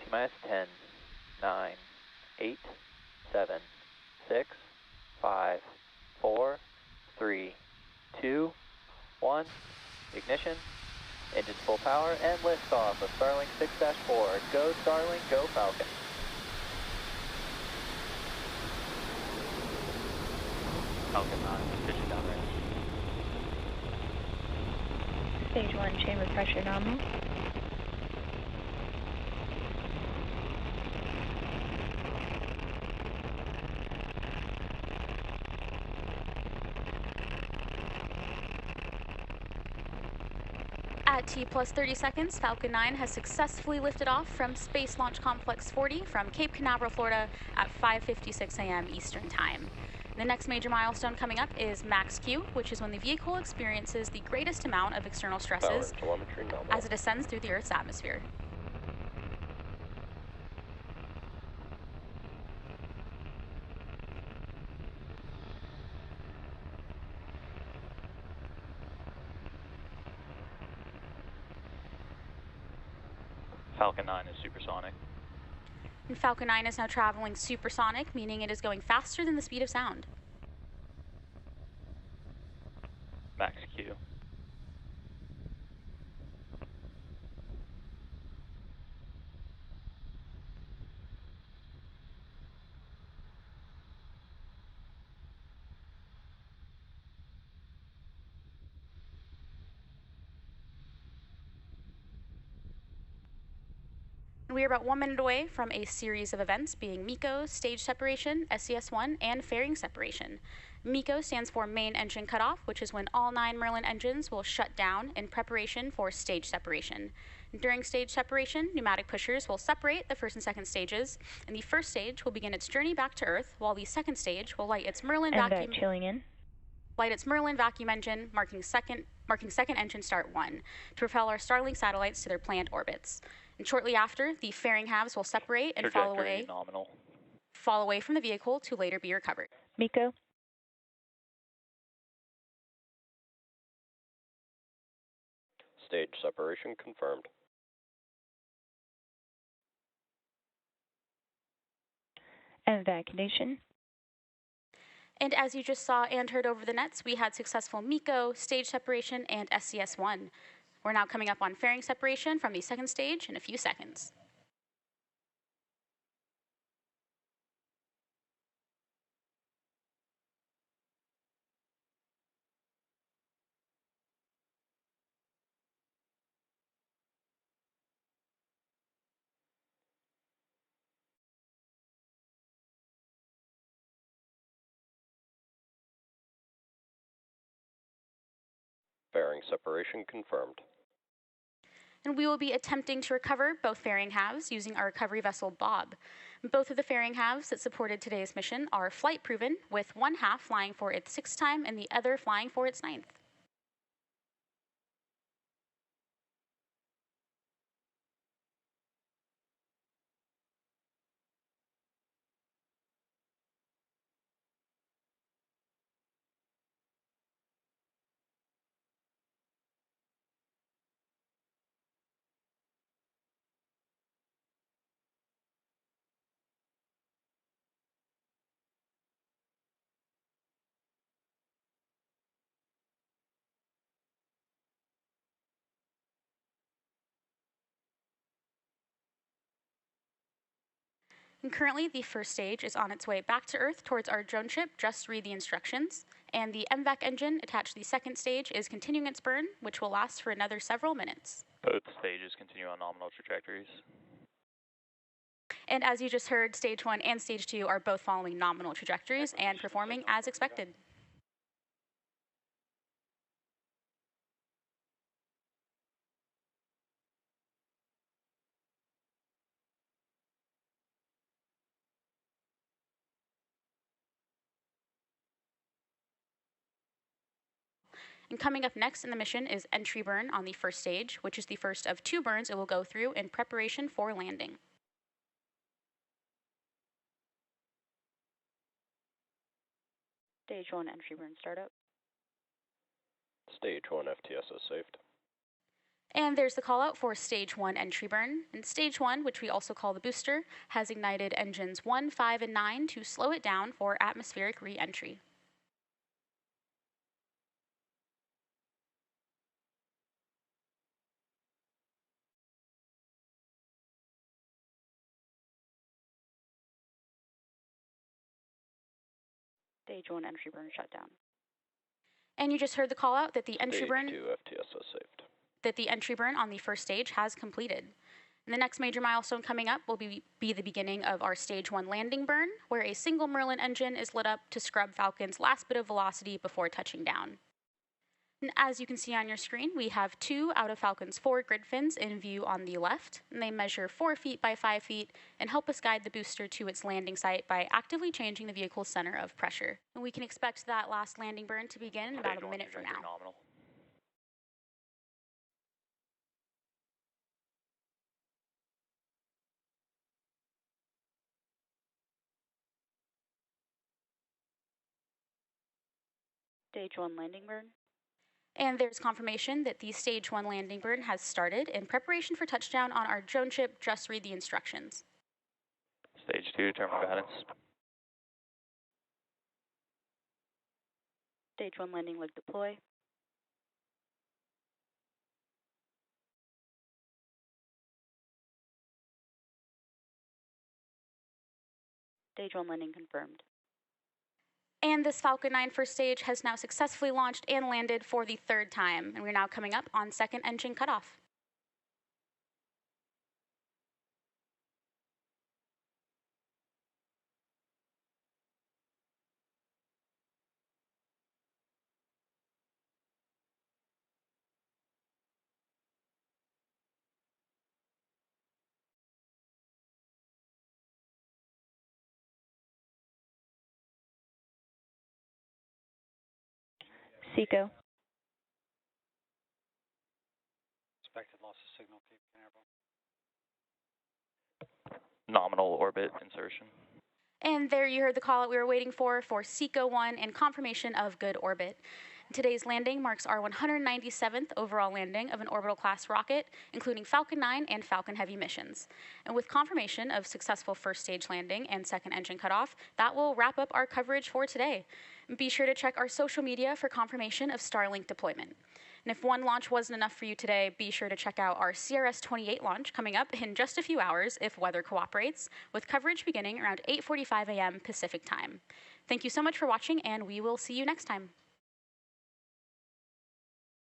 T-minus 10, 9, 8, 7, 6, 5, 4, 3, 2, 1. Ignition. Engines full power and liftoff of Starlink 6-4. Go Starlink, go Falcon. Falcon 9, pitching down range. Stage 1, chamber pressure nominal. At T plus 30 seconds, Falcon 9 has successfully lifted off from Space Launch Complex 40 from Cape Canaveral, Florida at 5:56 a.m. Eastern Time. The next major milestone coming up is max Q, which is when the vehicle experiences the greatest amount of external stresses as it ascends through the Earth's atmosphere. Falcon 9 is supersonic. And Falcon 9 is now traveling supersonic, meaning it is going faster than the speed of sound. Max Q. We are about 1 minute away from a series of events being MECO, stage separation, SES1, and fairing separation. MECO stands for main engine cutoff, which is when all 9 Merlin engines will shut down in preparation for stage separation. During stage separation, pneumatic pushers will separate the first and second stages, and the first stage will begin its journey back to Earth, while the second stage will light its Merlin vacuum engine, marking second engine start 1, to propel our Starlink satellites to their planned orbits. And shortly after, the fairing halves will separate and fall away from the vehicle to later be recovered. MECO. Stage separation confirmed. And evacuation. And as you just saw and heard over the nets, we had successful MECO, stage separation, and SES1. We're now coming up on fairing separation from the second stage in a few seconds. Fairing separation confirmed. And we will be attempting to recover both fairing halves using our recovery vessel Bob. Both of the fairing halves that supported today's mission are flight proven, with one half flying for its 6th time and the other flying for its 9th. And currently, the first stage is on its way back to Earth towards our drone ship, just read the instructions. And the MVAC engine attached to the second stage is continuing its burn, which will last for another several minutes. Both stages continue on nominal trajectories. And as you just heard, stage 1 and stage 2 are both following nominal trajectories and performing as expected. And coming up next in the mission is entry burn on the first stage, which is the first of 2 burns it will go through in preparation for landing. Stage 1 entry burn startup. Stage 1 FTS is saved. And there's the call out for Stage 1 entry burn. And Stage 1, which we also call the booster, has ignited engines 1, 5, and 9 to slow it down for atmospheric re-entry. Stage 1 entry burn shut down. And you just heard the call out that the entry Stage burn 2 FTS is saved. that the entry burn on the first stage has completed. And the next major milestone coming up will be the beginning of our Stage 1 landing burn, where a single Merlin engine is lit up to scrub Falcon's last bit of velocity before touching down. And as you can see on your screen, we have 2 out of Falcon's 4 grid fins in view on the left, and they measure 4 feet by 5 feet and help us guide the booster to its landing site by actively changing the vehicle's center of pressure. And we can expect that last landing burn to begin in about a minute from now. Nominal. Stage 1 landing burn. And there's confirmation that the Stage 1 landing burn has started in preparation for touchdown on our drone ship. Just read the instructions. Stage 2, determine guidance. Stage 1 landing leg deploy. Stage 1 landing confirmed. And this Falcon 9 first stage has now successfully launched and landed for the 3rd time, and we're now coming up on second engine cutoff. SECO. Expected loss of signal, Cape Canaveral. Nominal orbit insertion. And there you heard the call that we were waiting for SECO 1 and confirmation of good orbit. Today's landing marks our 197th overall landing of an orbital class rocket, including Falcon 9 and Falcon Heavy missions. And with confirmation of successful first stage landing and second engine cutoff, that will wrap up our coverage for today. Be sure to check our social media for confirmation of Starlink deployment. And if one launch wasn't enough for you today, be sure to check out our CRS-28 launch coming up in just a few hours if weather cooperates, with coverage beginning around 8:45 a.m. Pacific time. Thank you so much for watching, and we will see you next time.